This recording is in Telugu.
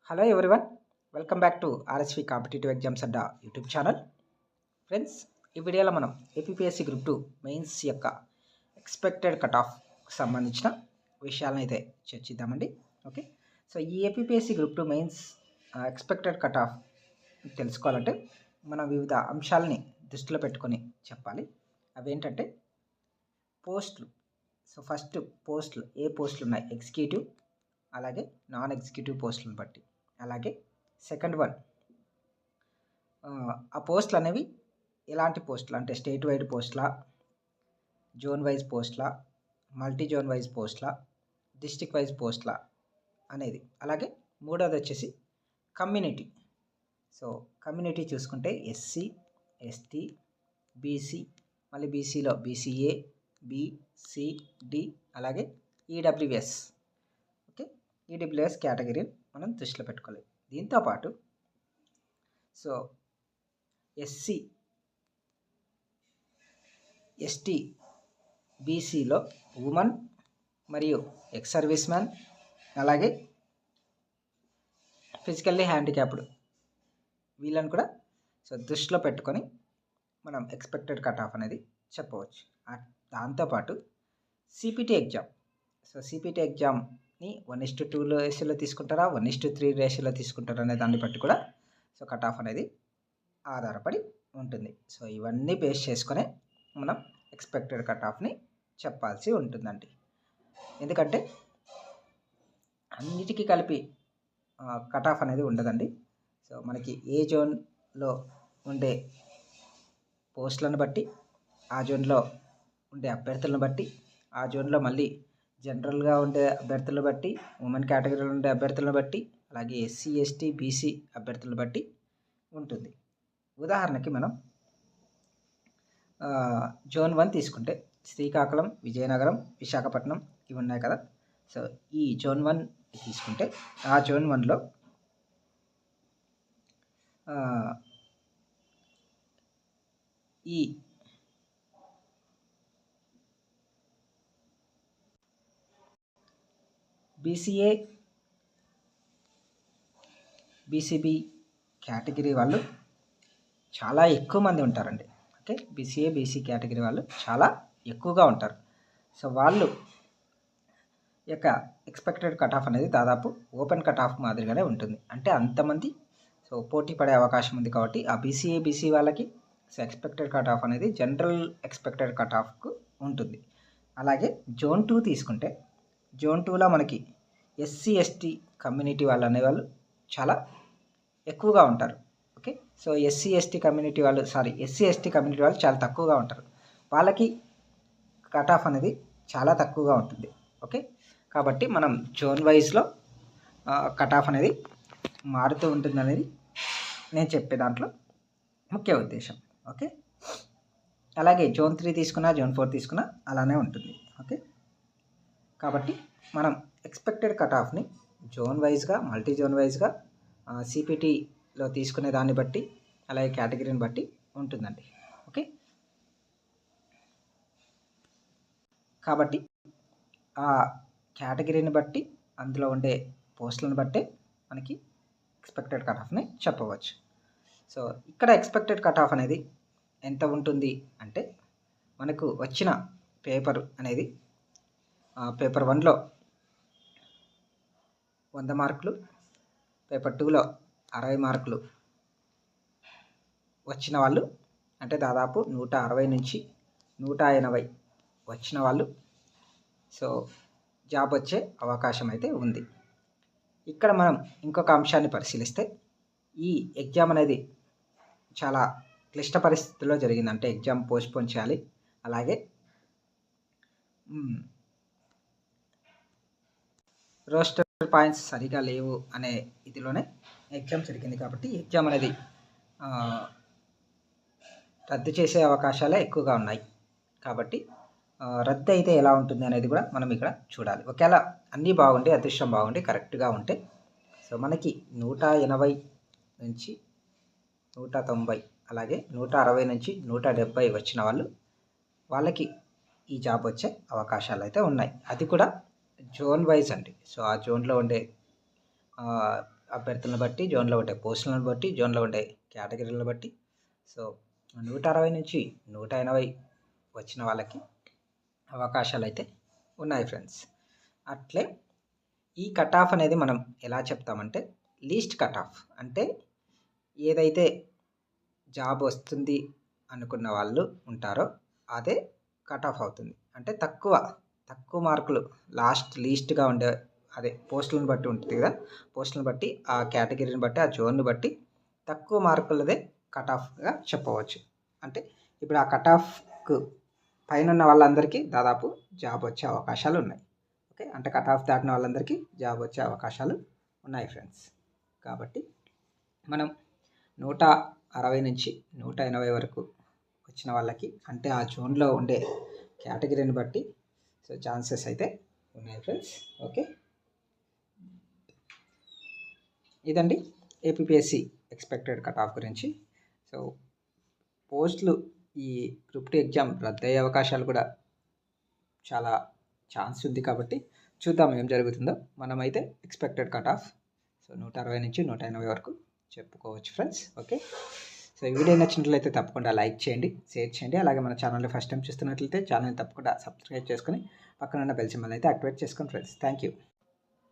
Hello everyone, welcome back to RSV competitive exams Adda YouTube channel. Friends, ఈ వీడియోలో మనం ఏపీఎస్సి గ్రూప్ 2 మెయిన్స్ యొక్క ఎక్స్పెక్టెడ్ కట్ ఆఫ్కి సంబంధించిన విషయాలను అయితే చర్చిద్దామండి. ఓకే, సో ఈ APSC group 2 mains expected cut off తెలుసుకోవాలంటే మనం వివిధ అంశాలని దృష్టిలో పెట్టుకొని చెప్పాలి. అవేంటంటే పోస్టులు. సో ఫస్ట్ పోస్టులు, ఏ పోస్టులు ఉన్నాయి, ఎగ్జిక్యూటివ్ అలాగే నాన్ ఎగ్జిక్యూటివ్ పోస్టులను బట్టి. అలాగే సెకండ్ వన్, ఆ పోస్టులు అనేవి ఎలాంటి పోస్టులు అంటే స్టేట్ వైడ్ పోస్టులా, జోన్ వైజ్ పోస్టులా, మల్టీ జోన్ వైజ్ పోస్టులా, డిస్టిక్ వైజ్ పోస్టులా అనేది. అలాగే మూడోది వచ్చేసి కమ్యూనిటీ. సో కమ్యూనిటీ చూసుకుంటే ఎస్సీ, ఎస్టీ, బీసీ, మళ్ళీ బీసీలో బీసీఏ, బీసీడి, అలాగే ఈడబ్ల్యూఎస్. ఓకే, ఈడబ్ల్యూఎస్ కేటగిరీని మనం దృష్టిలో పెట్టుకోవాలి. దీంతోపాటు సో ఎస్సీ, ఎస్టీ, బీసీలో ఉమెన్ మరియు ఎక్స్ సర్వీస్ మ్యాన్, అలాగే ఫిజికల్లీ హ్యాండిక్యాప్డ్, వీళ్ళని కూడా సో దృష్టిలో పెట్టుకొని మనం ఎక్స్పెక్టెడ్ కట్ ఆఫ్ అనేది చెప్పవచ్చు. దాంతోపాటు సిపిటి ఎగ్జామ్. సో సిపిటి ఎగ్జామ్ని 1:2 రేషియోలో తీసుకుంటారా, 1:3 రేషియోలో తీసుకుంటారా అనే దాన్ని బట్టి కూడా సో కట్ ఆఫ్ అనేది ఆధారపడి ఉంటుంది. సో ఇవన్నీ బేస్ చేసుకొని మనం ఎక్స్పెక్టెడ్ కట్ ఆఫ్ని చెప్పాల్సి ఉంటుందండి. ఎందుకంటే అన్నిటికీ కలిపి కట్ ఆఫ్ అనేది ఉండదండి. సో మనకి ఏ జోన్లో ఉండే పోస్టులను బట్టి, ఆ జోన్లో ఉండే అభ్యర్థులను బట్టి, ఆ జోన్లో మళ్ళీ జనరల్గా ఉండే అభ్యర్థులను బట్టి, ఉమెన్ కేటగిరీలో ఉండే అభ్యర్థులను బట్టి, అలాగే ఎస్సీ, ఎస్టీ, బీసీ అభ్యర్థులను బట్టి ఉంటుంది. ఉదాహరణకి మనం జోన్ 1 తీసుకుంటే శ్రీకాకుళం, విజయనగరం, విశాఖపట్నం ఇవి ఉన్నాయి కదా. సో ఈ జోన్ 1 తీసుకుంటే ఆ జోన్ 1లో ఈ బీసీఏ, బీసీబీ కేటగిరీ వాళ్ళు చాలా ఎక్కువ మంది ఉంటారండి. ఓకే, బీసీఏ, బీసీ కేటగిరీ వాళ్ళు చాలా ఎక్కువగా ఉంటారు. సో వాళ్ళు యొక్క ఎక్స్పెక్టెడ్ కట్ ఆఫ్ అనేది దాదాపు ఓపెన్ కట్ ఆఫ్ మాదిరిగానే ఉంటుంది. అంటే అంతమంది సో పోటీ పడే అవకాశం ఉంది కాబట్టి ఆ బీసీఏ, బీసీ వాళ్ళకి సో ఎక్స్పెక్టెడ్ కట్ ఆఫ్ అనేది జనరల్ ఎక్స్పెక్టెడ్ కట్ ఆఫ్కు ఉంటుంది. అలాగే జోన్ 2 తీసుకుంటే జోన్ 2లో మనకి ఎస్సీ, ఎస్టీ కమ్యూనిటీ వాళ్ళు అనేవాళ్ళు చాలా ఎక్కువగా ఉంటారు. Okay, so SC, ST community వాళ్ళు చాలా తక్కువగా ఉంటారు. వాళ్ళకి కట్ ఆఫ్ అనేది చాలా తక్కువగా ఉంటుంది. ఓకే, కాబట్టి మనం జోన్ వైజ్లో కట్ ఆఫ్ అనేది మారుతూ ఉంటుంది అనేది నేను చెప్పే దాంట్లో ముఖ్య ఉద్దేశం. ఓకే, అలాగే జోన్ 3 తీసుకున్నా, జోన్ 4 తీసుకున్నా అలానే ఉంటుంది. ఓకే, కాబట్టి మనం ఎక్స్పెక్టెడ్ కట్ ఆఫ్ని జోన్ వైజ్గా, మల్టీ జోన్ వైజ్గా, సిపిటిలో తీసుకునే దాన్ని బట్టి, అలాగే కేటగిరీని బట్టి ఉంటుందండి. ఓకే, కాబట్టి ఆ కేటగిరీని బట్టి, అందులో ఉండే పోస్టులను బట్టే మనకి ఎక్స్పెక్టెడ్ కట్ ఆఫ్ని చెప్పవచ్చు. సో ఇక్కడ ఎక్స్పెక్టెడ్ కట్ ఆఫ్ అనేది ఎంత ఉంటుంది అంటే మనకు వచ్చిన పేపర్ అనేది పేపర్ 1లో 100 మార్కులు, పేపర్ 2లో 60 మార్కులు వచ్చిన వాళ్ళు, అంటే దాదాపు 160 నుంచి 180 వచ్చిన వాళ్ళు సో జాబ్ వచ్చే అవకాశం అయితే ఉంది. ఇక్కడ మనం ఇంకొక అంశాన్ని పరిశీలిస్తే ఈ ఎగ్జామ్ అనేది చాలా క్లిష్ట పరిస్థితుల్లో జరిగింది. అంటే ఎగ్జామ్ పోస్ట్పోన్ చేయాలి, అలాగే రోస్టర్ పాయింట్స్ సరిగా లేవు అనే ఇదిలోనే ఎగ్జామ్ జరిగింది. కాబట్టి ఎగ్జామ్ అనేది రద్దు చేసే అవకాశాలే ఎక్కువగా ఉన్నాయి. కాబట్టి రద్దు అయితే ఎలా ఉంటుంది అనేది కూడా మనం ఇక్కడ చూడాలి. ఒకవేళ అన్నీ బాగుండి, అదృష్టం బాగుండి, కరెక్ట్గా ఉంటే సో మనకి 180 నుంచి 190, అలాగే 160 నుంచి 170 వచ్చిన వాళ్ళకి ఈ జాబ్ వచ్చే అవకాశాలు అయితే ఉన్నాయి. అది కూడా జోన్ వైజ్ అండి. సో ఆ జోన్లో ఉండే అభ్యర్థులను బట్టి, జోన్లో ఉండే పోస్టులను బట్టి, జోన్లో ఉండే కేటగిరీలను బట్టి సో 160 నుంచి 180 వచ్చిన వాళ్ళకి అవకాశాలు అయితే ఉన్నాయి ఫ్రెండ్స్. అట్లే ఈ కట్ ఆఫ్ అనేది మనం ఎలా చెప్తామంటే లీస్ట్ కట్ ఆఫ్ అంటే ఏదైతే జాబ్ వస్తుంది అనుకున్న వాళ్ళు ఉంటారో అదే కట్ ఆఫ్ అవుతుంది. అంటే తక్కువ మార్కులు లీస్ట్గా ఉండే అదే పోస్టులను బట్టి ఉంటుంది కదా, పోస్టులను బట్టి ఆ కేటగిరీని బట్టి ఆ జోన్ని బట్టి తక్కువ మార్కులదే కట్ ఆఫ్గా చెప్పవచ్చు. అంటే ఇప్పుడు ఆ కట్ ఆఫ్కు పైన ఉన్న వాళ్ళందరికీ దాదాపు జాబ్ వచ్చే అవకాశాలు ఉన్నాయి. ఓకే, అంటే కట్ ఆఫ్ దాటిన వాళ్ళందరికీ జాబ్ వచ్చే అవకాశాలు ఉన్నాయి ఫ్రెండ్స్. కాబట్టి మనం 160 నుంచి 180 వరకు వచ్చిన వాళ్ళకి అంటే ఆ జోన్లో ఉండే కేటగిరీని బట్టి సో ఛాన్సెస్ అయితే ఉన్నాయి ఫ్రెండ్స్. ఓకే, ఇదండి ఏపీపీఎస్సీ ఎక్స్పెక్టెడ్ కట్ ఆఫ్ గురించి. సో పోస్టులు ఈ గ్రూప్ 2 ఎగ్జామ్ రద్దయ్యే అవకాశాలు కూడా చాలా ఛాన్స్ ఉంది. కాబట్టి చూద్దాం ఏం జరుగుతుందో. మనమైతే ఎక్స్పెక్టెడ్ కట్ ఆఫ్ సో 160 నుంచి 180 వరకు చెప్పుకోవచ్చు ఫ్రెండ్స్. ఓకే, సో ఈ వీడియో నచ్చినట్లయితే తప్పకుండా లైక్ చేయండి, షేర్ చేయండి. అలాగే మన ఛానల్ని ఫస్ట్ టైం చూస్తున్నట్లయితే ఛానల్ని తప్పకుండా సబ్స్క్రైబ్ చేసుకొని పక్కన ఉన్న బెల్ సింబల్ అయితే యాక్టివేట్ చేసుకోండి ఫ్రెండ్స్. Thank you.